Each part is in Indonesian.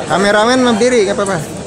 Kameramen berdiri, nggak apa-apa.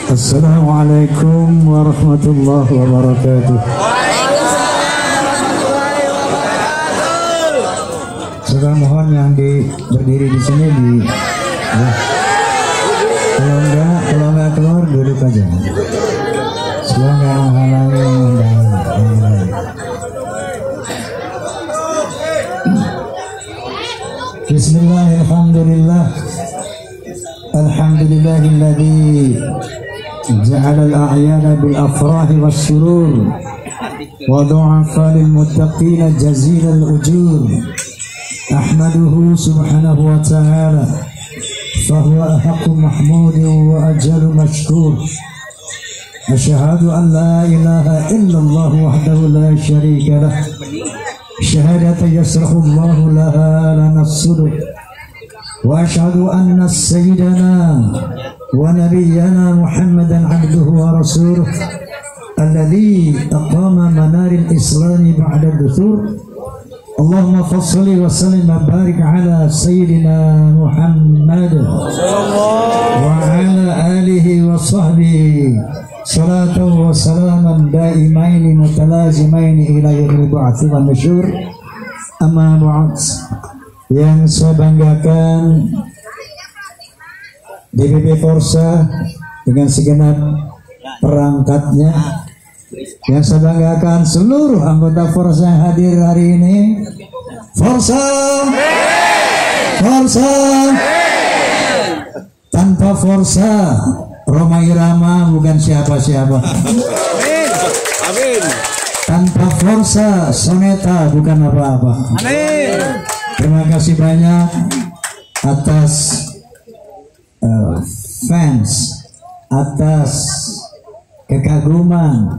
Assalamualaikum warahmatullahi wabarakatuh. Saudara mohon yang berdiri di sini ya. Kalau nggak keluar duduk aja. Semoga nggak menghalangi yang lain. Bismillahirrahmanirrahim. Alhamdulillahilladzi جعل الأعيان بالأفراح والسرور وضعف للمتقين جزيل الأجور أحمده سبحانه وتعالى فهو أحق محمود وأجل مشكور أشهد أن لا إله إلا الله وحده لا شريك له شهادة يشرح الله لها لنا الصدر وأشهد أن سيدنا ونبينا محمدا عبده ورسوله الذي أقام منار الإسلام بعد الدثور اللهم فصل وسلم وبارك على سيدنا محمد وعلى آله وصحبه صلاة وسلاما دائمين متلازمين إلى يوم البعث والنشور. أما بعد, yang saya banggakan DPP Forsa dengan segenap perangkatnya, yang saya banggakan seluruh anggota Forsa yang hadir hari ini. Forsa, Forsa, tanpa Forsa Rhoma Irama bukan siapa-siapa. Tanpa Forsa Soneta bukan apa-apa. Terima kasih banyak atas fans, atas kekaguman,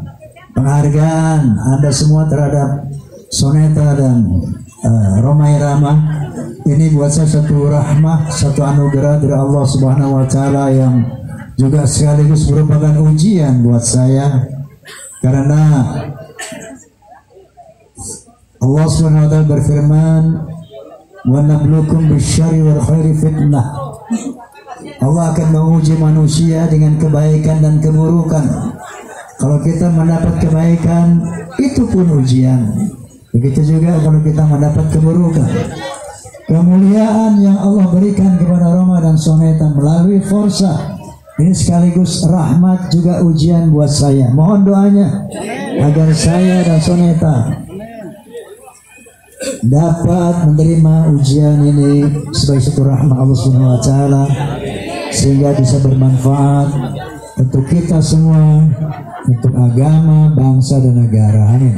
penghargaan Anda semua terhadap Soneta dan Rhoma Irama. Ini buat saya satu rahmah, satu anugerah dari Allah Subhanahu wa Ta'ala yang juga sekaligus merupakan ujian buat saya, karena Allah Subhanahu wa Ta'ala berfirman, "Wa nabluukum bisyarri wal khairi fitnah." Allah akan menguji manusia dengan kebaikan dan keburukan. Kalau kita mendapat kebaikan, itu pun ujian. Begitu juga kalau kita mendapat keburukan. Kemuliaan yang Allah berikan kepada Rhoma dan Soneta melalui Forsa ini sekaligus rahmat juga ujian buat saya. Mohon doanya agar saya dan Soneta dapat menerima ujian ini sebagai satu rahmat Allah Subhanahu wa Ta'ala, sehingga bisa bermanfaat untuk kita semua, untuk agama, bangsa dan negara. Amin.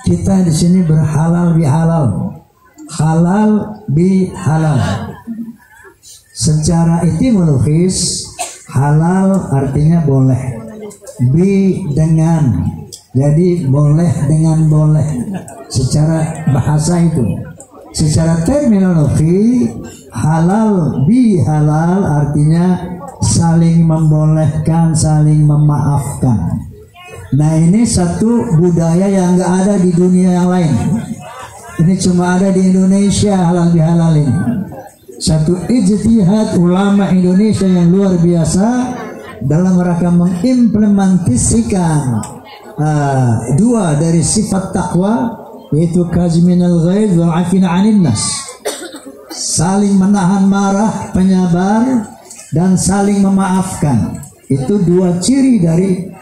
Kita di sini berhalal bihalal, halal bihalal. Secara etimologis halal artinya boleh, bi dengan, jadi boleh dengan boleh secara bahasa itu. Secara terminologi halal bihalal artinya saling membolehkan, saling memaafkan. Nah, ini satu budaya yang nggak ada di dunia yang lain. Ini cuma ada di Indonesia, halal bihalal ini. Satu ijtihad ulama Indonesia yang luar biasa dalam rangka mengimplementasikan dua dari sifat takwa, yaitu kazminal ghaidz wal 'afina 'anil nas. Saling menahan marah, penyabar, dan saling memaafkan. Itu dua ciri dari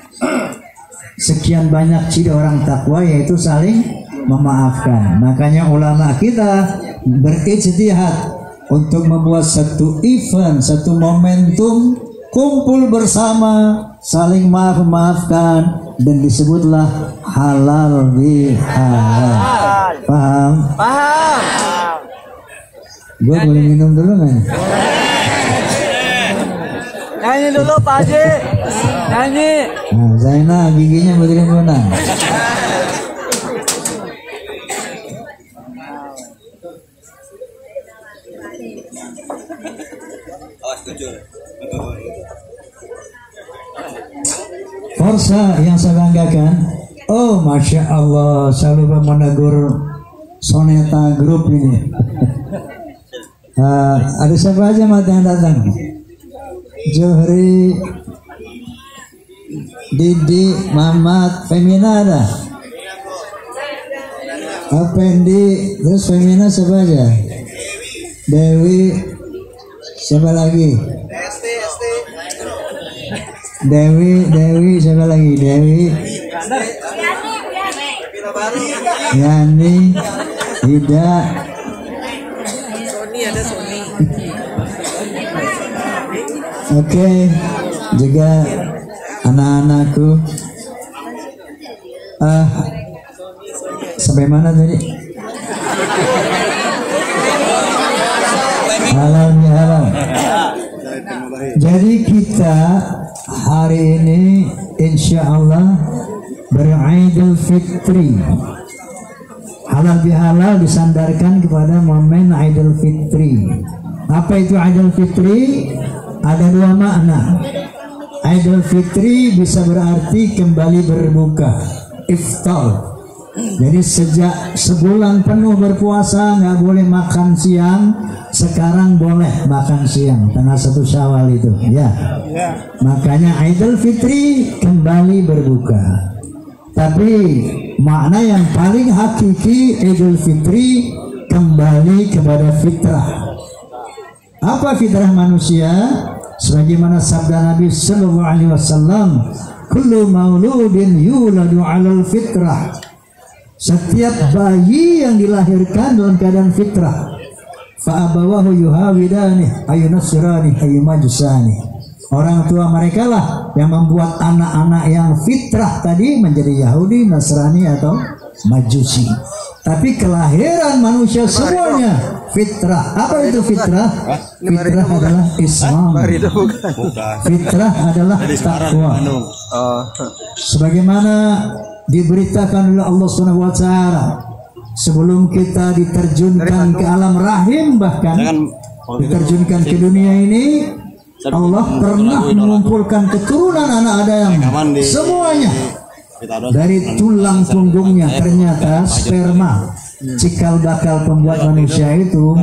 sekian banyak ciri orang takwa, yaitu saling memaafkan. Makanya ulama kita berijtihad untuk membuat satu event, satu momentum kumpul bersama saling maafkan, dan disebutlah halal bihalal. Paham? Paham. Gue boleh minum dulu nggak? Nyanyi dulu Pak Haji. Nyanyi. Nah, Zaina giginya begini kunang. Forsa yang saya banggakan, oh Masya Allah, saya lupa menegur Soneta Group ini. Ada siapa aja mat yang datang? Johri, Didi, Mamat, Femina ada? Apendi, terus Femina siapa aja? Dewi, siapa lagi? Dewi, siapa lagi? Dewi, Yani, Ida, Oke, juga anak-anakku. Sampai mana tadi? Halal bihalal. Jadi kita hari ini insya Allah beridul fitri. Halal bihalal disandarkan kepada momen Idul Fitri. Apa itu Idul Fitri? Ada dua makna. Idul Fitri bisa berarti kembali berbuka, iftar. Jadi sejak sebulan penuh berpuasa nggak boleh makan siang, sekarang boleh makan siang tanggal 1 Syawal itu, ya. Makanya Idul Fitri kembali berbuka. Tapi makna yang paling hakiki Idul Fitri kembali kepada fitrah. Apa fitrah manusia? Sebagaimana sabda Nabi Sallallahu Alaihi Wasallam, "Kullu mauludin yuladu 'alal fitrah." Setiap bayi yang dilahirkan dalam keadaan fitrah. Fa abawahu yuhawidani ayunasrani ayumajusani. Orang tua mereka lah yang membuat anak-anak yang fitrah tadi menjadi Yahudi, Nasrani atau Majusi. Tapi kelahiran manusia semuanya fitrah. Apa itu fitrah? Fitrah adalah Islam. Fitrah adalah takwa. Sebagaimana diberitakan oleh Allah Subhanahu wa taala, sebelum kita diterjunkan ke alam rahim, bahkan diterjunkan ke dunia ini, Allah pernah mengumpulkan keturunan anak Adam semuanya dari tulang punggungnya. Ternyata sperma cikal bakal pembuat manusia itu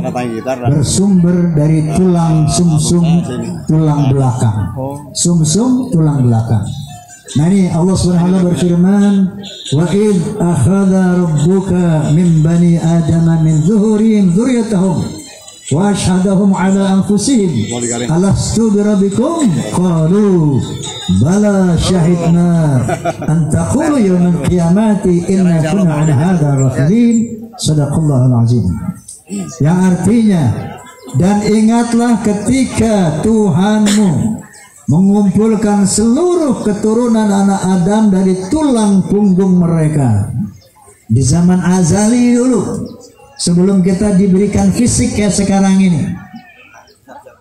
bersumber dari tulang sumsum tulang belakang. Sumsum tulang belakang. Nah ini Allah Subhanahu wa taala berfirman, wa id akhadha rabbuka min bani adama min zuhurihim dzurriyyatahum wa ashhadahum ala anfusihim alastu birabbikum qalu bala syahidna an taqulu yawmal qiyamati inna kunna an hadha ghafilin. Sadaqallahul azim. Yang artinya, dan ingatlah ketika Tuhanmu mengumpulkan seluruh keturunan anak Adam dari tulang punggung mereka di zaman azali dulu, sebelum kita diberikan fisik kayak sekarang ini.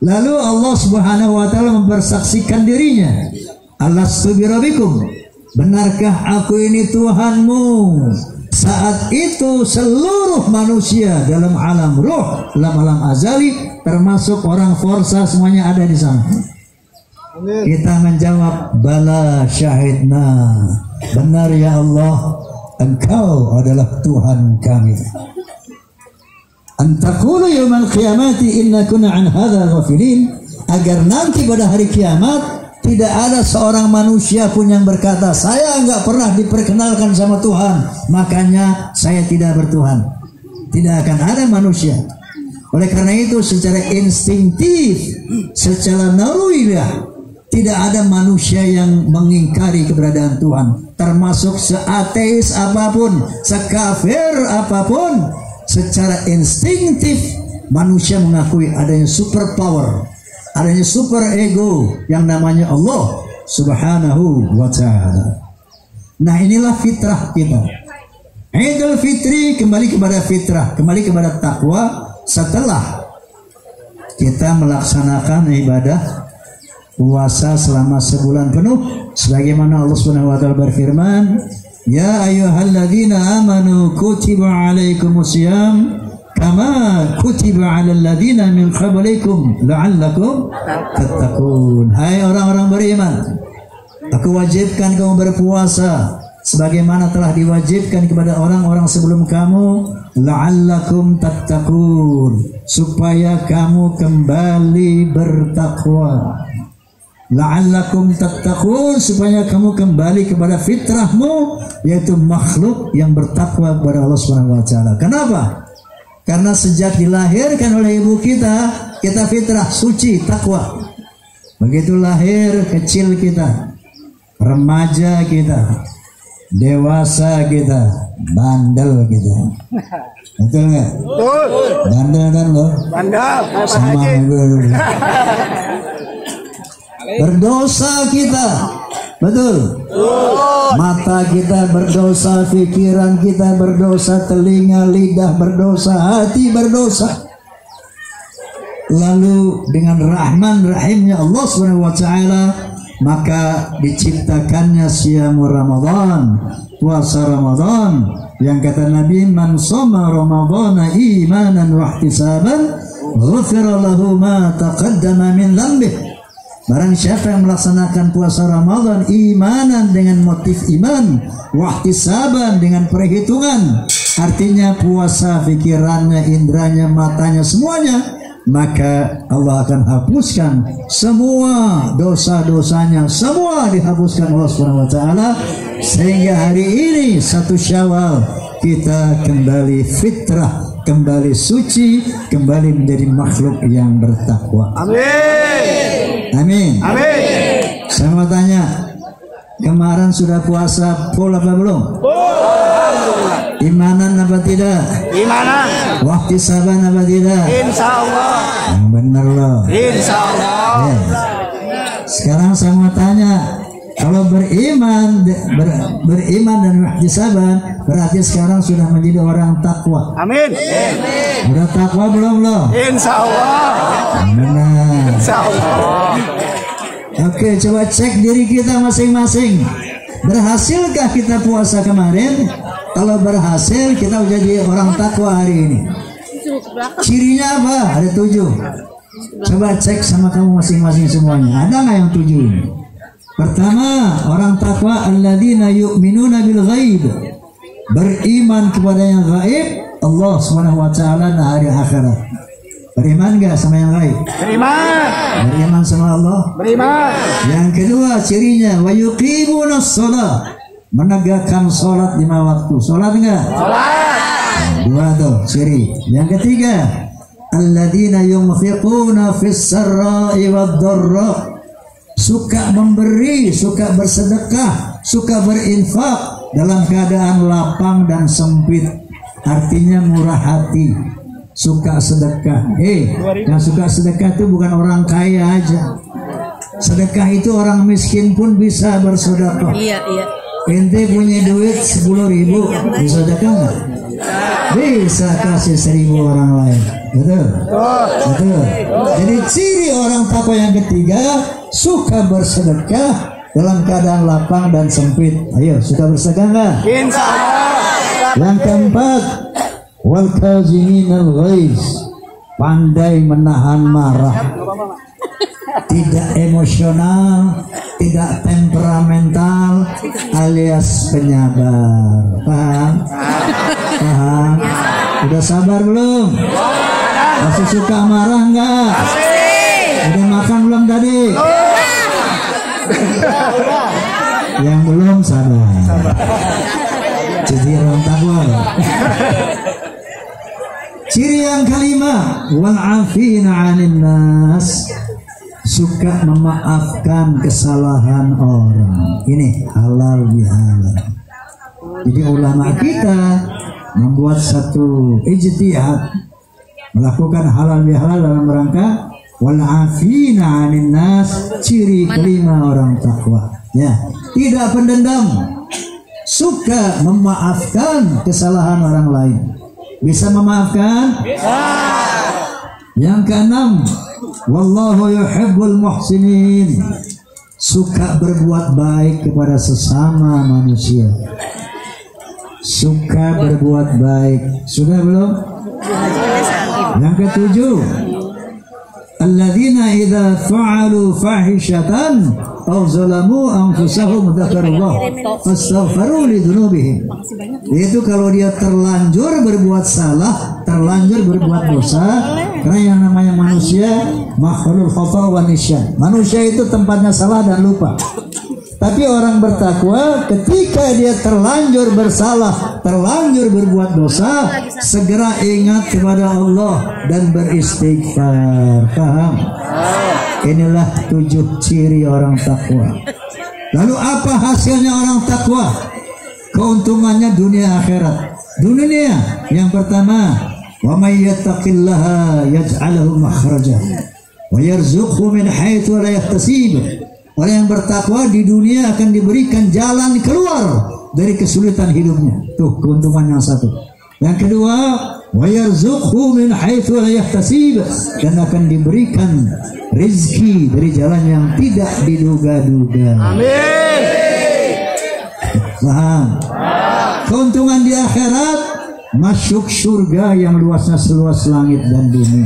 Lalu Allah Subhanahu wa taala mempersaksikan dirinya, alastu birabbikum, benarkah aku ini Tuhanmu? Saat itu seluruh manusia dalam alam ruh, dalam alam azali, termasuk orang forsa, semuanya ada di sana. Kita menjawab, bala syahidna, benar ya Allah, Engkau adalah Tuhan kami. Antakulu yawmal qiyamati inna kunna an hadha ghafilin, agar nanti pada hari kiamat tidak ada seorang manusia pun yang berkata, saya enggak pernah diperkenalkan sama Tuhan, makanya saya tidak bertuhan. Tidak akan ada manusia. Oleh karena itu secara instinktif, secara naluriah, tidak ada manusia yang mengingkari keberadaan Tuhan, termasuk seateis apapun, sekafir apapun. Secara instinktif manusia mengakui adanya super power, adanya super ego yang namanya Allah Subhanahu wa ta'ala. Nah, inilah fitrah kita. Idul Fitri kembali kepada fitrah, kembali kepada takwa setelah kita melaksanakan ibadah puasa selama sebulan penuh, sebagaimana Allah Subhanahu wa taala berfirman, "Ya ayyuhalladzina amanu kutiba 'alaikumusiyam kama kutiba 'alal ladzina min qablikum la'allakum tattaqun." Hai orang-orang beriman, aku wajibkan kamu berpuasa sebagaimana telah diwajibkan kepada orang-orang sebelum kamu, la'allakum tattaqun, supaya kamu kembali bertakwa. La'allakum tattaqun, supaya kamu kembali kepada fitrahmu, yaitu makhluk yang bertakwa kepada Allah Subhanahu wa taala. Kenapa? Karena sejak dilahirkan oleh ibu kita fitrah suci, takwa. Begitu lahir kecil kita, remaja kita, dewasa kita, bandel kita. Betul nggak? Betul. Bandel kan lo? Bandel. Sama gue. Berdosa kita, betul. Mata kita berdosa, pikiran kita berdosa, telinga, lidah berdosa, hati berdosa. Lalu dengan Rahman Rahimnya Allah Subhanahu wa taala, maka diciptakannya siamur Ramadan, puasa Ramadan, yang kata Nabi, man shoma ramadhana imanan wa ihtisaban ghufira lahu ma taqaddama min dhanbihi. Barang siapa yang melaksanakan puasa Ramadan imanan dengan motif iman, wahtisaban dengan perhitungan, artinya puasa pikirannya, indranya, matanya, semuanya, maka Allah akan hapuskan semua dosa-dosanya, semua dihapuskan Allah Subhanahu wa taala, sehingga hari ini 1 Syawal kita kembali fitrah, kembali suci, kembali menjadi makhluk yang bertakwa. Amin. Amin. Amin. Saya mau tanya, kemarin sudah puasa full apa belum? Imanan apa tidak? Imanan. Waktu saban apa tidak? Insya Allah. Yang benar loh. Insya Allah. Ya. Sekarang saya mau tanya, kalau beriman dan ihtisaban, berarti sekarang sudah menjadi orang takwa. Amin. Udah takwa belum loh? Insya Allah. Benar. Insya Allah. Oke, coba cek diri kita masing-masing. Berhasilkah kita puasa kemarin? Kalau berhasil, kita jadi orang takwa hari ini. Cirinya apa? Ada 7. Coba cek sama kamu masing-masing semuanya. Ada nggak yang 7 ini? Pertama, orang takwa alladzina yu'minuna bil ghaib. Beriman kepada yang gaib, Allah Subhanahu wa taala dan hari akhirat. Beriman enggak sama yang gaib? Beriman. Beriman sama Allah? Beriman. Yang kedua cirinya wa yuqimunas shalah. Menegakkan salat 5 waktu. Salat enggak? Salat. 2 tuh ciri. Yang ketiga, alladzina yunfiquna fis sarra'i wad dharra. Suka memberi, suka bersedekah, suka berinfak dalam keadaan lapang dan sempit. Artinya murah hati, suka sedekah. Yang suka sedekah itu bukan orang kaya aja. Sedekah itu orang miskin pun bisa bersedekah. Iya. Ente punya duit 10.000, bisa sedekah nggak? Bisa kasih 1.000 orang lain. Betul? Betul. Jadi ciri orang takwa yang ketiga, suka bersedekah dalam keadaan lapang dan sempit. Ayo, suka bersedekah nggak? Insya Allah. Yang keempat, wal kaziminal ghaiz, pandai menahan marah, tidak emosional, tidak temperamental, alias penyabar. Paham? Paham? Udah sabar belum? Masih suka marah enggak? Udah makan belum tadi? Yang belum sabar. Jadi orang takwa. Ciri yang kelima, wal afina 'anil nas, suka memaafkan kesalahan orang. Ini halal bihalal. Jadi ulama kita membuat satu ijtihad, melakukan halal bihalal dalam rangka wal 'afina 'anil nas. Ciri kelima orang takwa, ya, tidak pendendam, suka memaafkan kesalahan orang lain. Bisa memaafkan? Yang keenam, wallahu yuhibbul muhsinin, suka berbuat baik kepada sesama manusia. Suka berbuat baik. Sudah belum? Yang ketujuh, alladzina idza fa'alu fahishatan aw zalamu anfusahum dzakarullah fastaghfiru lidzunubihim. Itu kalau dia terlanjur berbuat salah, terlanjur berbuat dosa, karena yang namanya manusia makhluk khata' wa nisyan. Manusia itu tempatnya salah dan lupa. Tapi orang bertakwa ketika dia terlanjur bersalah, terlanjur berbuat dosa, segera ingat kepada Allah dan beristighfar. Paham? Inilah 7 ciri orang takwa. Lalu apa hasilnya orang takwa? Keuntungannya dunia akhirat. Dunia yang pertama, wa may yattaqillaha yaj'alhu makhraja wa yarzuqhu min haitsu la yahtasib. Orang yang bertakwa di dunia akan diberikan jalan keluar dari kesulitan hidupnya. Tuh keuntungan yang satu. Yang kedua, wa yarzuqhu min haitsu la yahtasib, dan akan diberikan rezeki dari jalan yang tidak diduga-duga. Amin. Paham? Keuntungan di akhirat, masuk surga yang luasnya seluas langit dan bumi.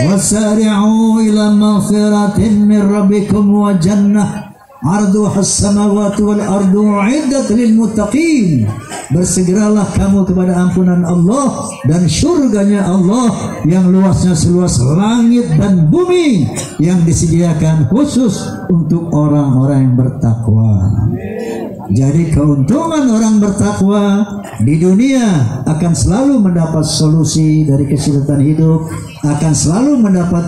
Wasari'u ila maghfiratin min rabbikum wa jannah 'arduha as-samawati wal ardu 'iddat lil muttaqin. Bersegeralah kamu kepada ampunan Allah dan surganya Allah yang luasnya seluas langit dan bumi, yang disediakan khusus untuk orang-orang yang bertakwa. Jadi keuntungan orang bertakwa di dunia akan selalu mendapat solusi dari kesulitan hidup, akan selalu mendapat